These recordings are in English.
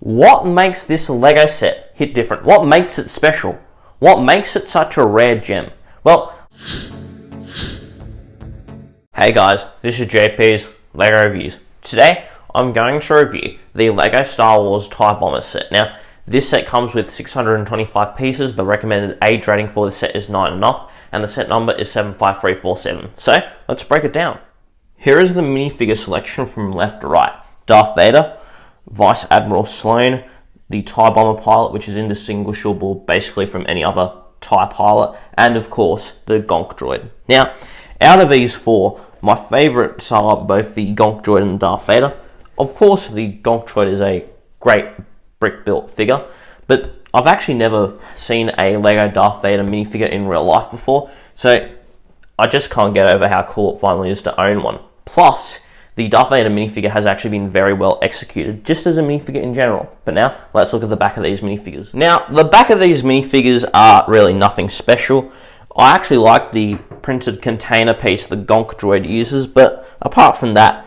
What makes this Lego set hit different? What makes it special? What makes it such a rare gem? Well, hey guys, this is JP's Lego Reviews. Today, I'm going to review the Lego Star Wars TIE Bomber set. Now, this set comes with 625 pieces. The recommended age rating for the set is 9 and up, and the set number is 75347. So, let's break it down. Here is the minifigure selection from left to right. Darth Vader, Vice Admiral Sloane, the TIE Bomber pilot, which is indistinguishable basically from any other TIE pilot, and of course, the Gonk droid. Now, out of these four, my favourites are both the Gonk droid and Darth Vader. Of course, the Gonk droid is a great brick-built figure, but I've actually never seen a Lego Darth Vader minifigure in real life before, so I just can't get over how cool it finally is to own one. Plus, the Darth Vader minifigure has actually been very well executed, just as a minifigure in general. But now, let's look at the back of these minifigures. Now, the back of these minifigures are really nothing special. I actually like the printed container piece the Gonk droid uses, but apart from that,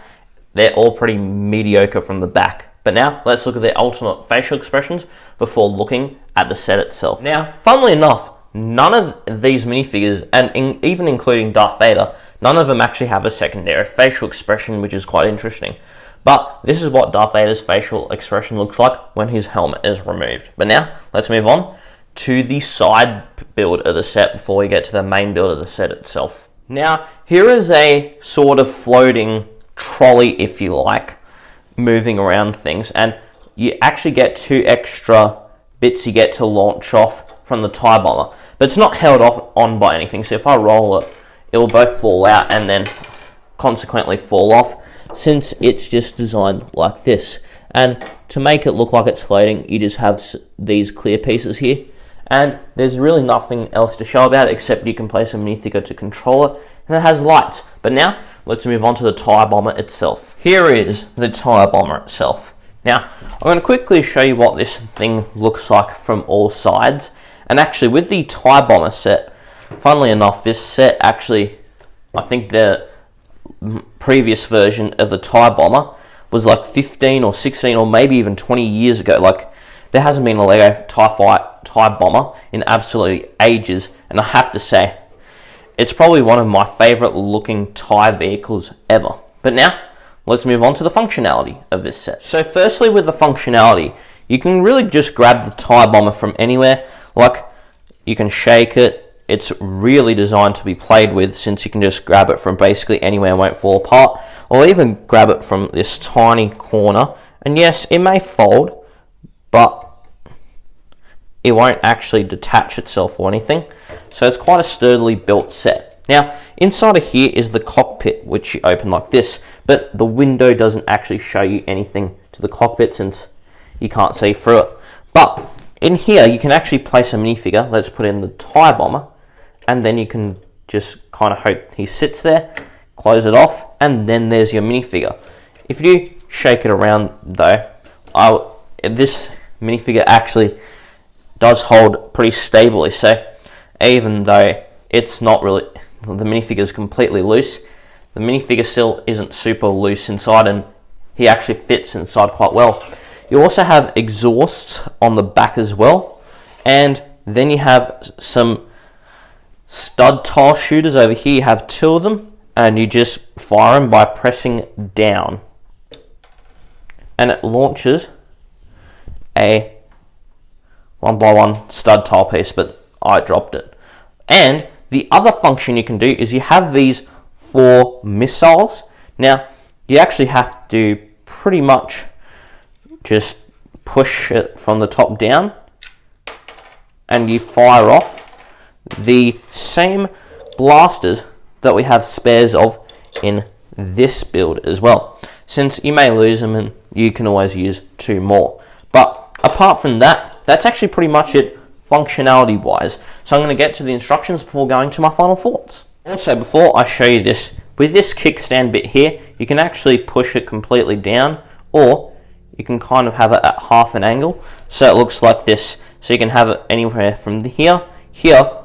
they're all pretty mediocre from the back. But now, let's look at their alternate facial expressions before looking at the set itself. Now, funnily enough, none of these minifigures, and even including Darth Vader, none of them actually have a secondary facial expression, which is quite interesting. But this is what Darth Vader's facial expression looks like when his helmet is removed. But now, let's move on to the side build of the set before we get to the main build of the set itself. Now, here is a sort of floating trolley, if you like, moving around things, and you actually get 2 extra bits you get to launch off from the TIE Bomber, but it's not held on by anything, so if I roll it, it will both fall out and then consequently fall off, since it's just designed like this. And to make it look like it's floating, you just have these clear pieces here, and there's really nothing else to show about it except you can place a minifigure to control it, and it has lights. But now, let's move on to the TIE Bomber itself. Here is the TIE Bomber itself. Now, I'm going to quickly show you what this thing looks like from all sides. And actually, with the TIE Bomber set, funnily enough, this set actually, I think the previous version of the TIE Bomber was like 15 or 16 or maybe even 20 years ago. Like, there hasn't been a Lego TIE Bomber in absolutely ages, and I have to say, it's probably one of my favourite looking TIE vehicles ever. But now, let's move on to the functionality of this set. So firstly, with the functionality, you can really just grab the TIE Bomber from anywhere. Like, you can shake it. It's really designed to be played with, since you can just grab it from basically anywhere and won't fall apart. Or even grab it from this tiny corner. And yes, it may fold, but it won't actually detach itself or anything. So it's quite a sturdily built set. Now, inside of here is the cockpit, which you open like this, but the window doesn't actually show you anything to the cockpit since you can't see through it. But in here, you can actually place a minifigure. Let's put in the TIE Bomber, and then you can just kind of hope he sits there, close it off, and then there's your minifigure. If you shake it around though, this minifigure actually does hold pretty stably, so even though it's not really, the minifigure is completely loose, the minifigure still isn't super loose inside, and he actually fits inside quite well. You also have exhausts on the back as well, and then you have some stud tile shooters over here. You have 2 of them, and you just fire them by pressing down, and it launches a 1x1 stud tile piece, but I dropped it. And the other function you can do is you have these 4 missiles. Now, you actually have to pretty much just push it from the top down, and you fire off the same blasters that we have spares of in this build as well, since you may lose them and you can always use 2 more. But apart from that, that's actually pretty much it functionality wise. So I'm going to get to the instructions before going to my final thoughts. Also, before I show you this, with this kickstand bit here, you can actually push it completely down, or you can kind of have it at half an angle, so it looks like this. So you can have it anywhere from here,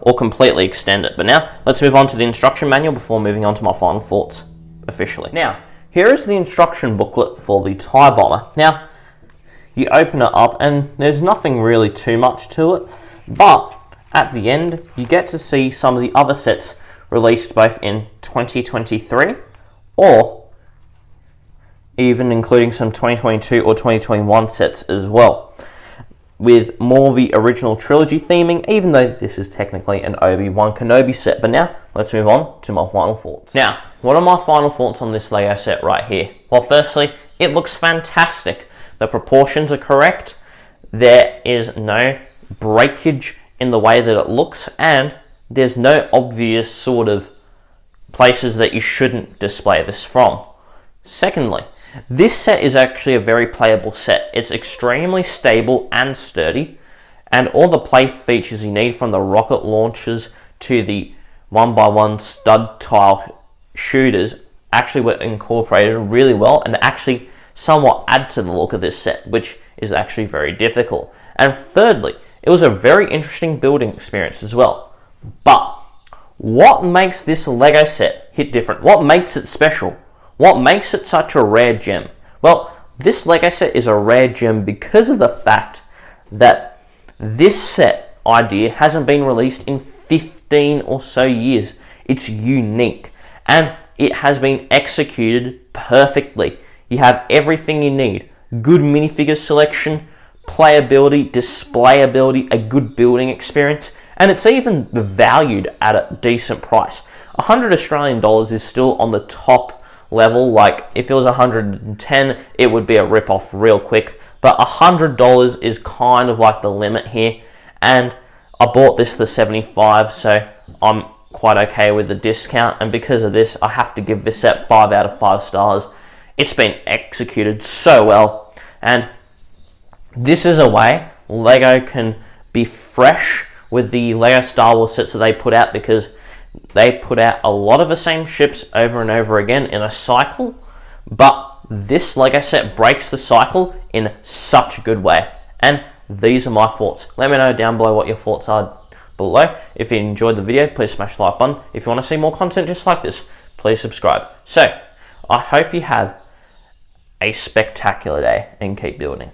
or completely extend it. But now, let's move on to the instruction manual before moving on to my final thoughts officially. Now, here is the instruction booklet for the TIE Bomber. Now, you open it up and there's nothing really too much to it, but at the end you get to see some of the other sets released both in 2023 or even including some 2022 or 2021 sets as well, with more of the original trilogy theming, even though this is technically an Obi-Wan Kenobi set. But now, let's move on to my final thoughts. Now, what are my final thoughts on this Lego set right here? Well, firstly, it looks fantastic. The proportions are correct. There is no breakage in the way that it looks, and there's no obvious sort of places that you shouldn't display this from. Secondly, this set is actually a very playable set. It's extremely stable and sturdy, and all the play features you need, from the rocket launchers to the 1x1 stud tile shooters, actually were incorporated really well and actually somewhat add to the look of this set, which is actually very difficult. And thirdly, it was a very interesting building experience as well. But what makes this Lego set hit different? What makes it special? What makes it such a rare gem? Well, this Lego set is a rare gem because of the fact that this set idea hasn't been released in 15 or so years. It's unique and it has been executed perfectly. You have everything you need: good minifigure selection, playability, displayability, a good building experience, and it's even valued at a decent price. 100 Australian dollars is still on the top level. Like, if it was 110, it would be a rip-off real quick, but $100 is kind of like the limit here, and I bought this for 75, so I'm quite okay with the discount, and because of this, I have to give this set 5 out of 5 stars. It's been executed so well, and this is a way Lego can be fresh with the Lego Star Wars sets that they put out, because they put out a lot of the same ships over and over again in a cycle, but this Lego set breaks the cycle in such a good way. And these are my thoughts. Let me know down below what your thoughts are below. If you enjoyed the video, please smash the like button. If you want to see more content just like this, please subscribe. So, I hope you have a spectacular day and keep building.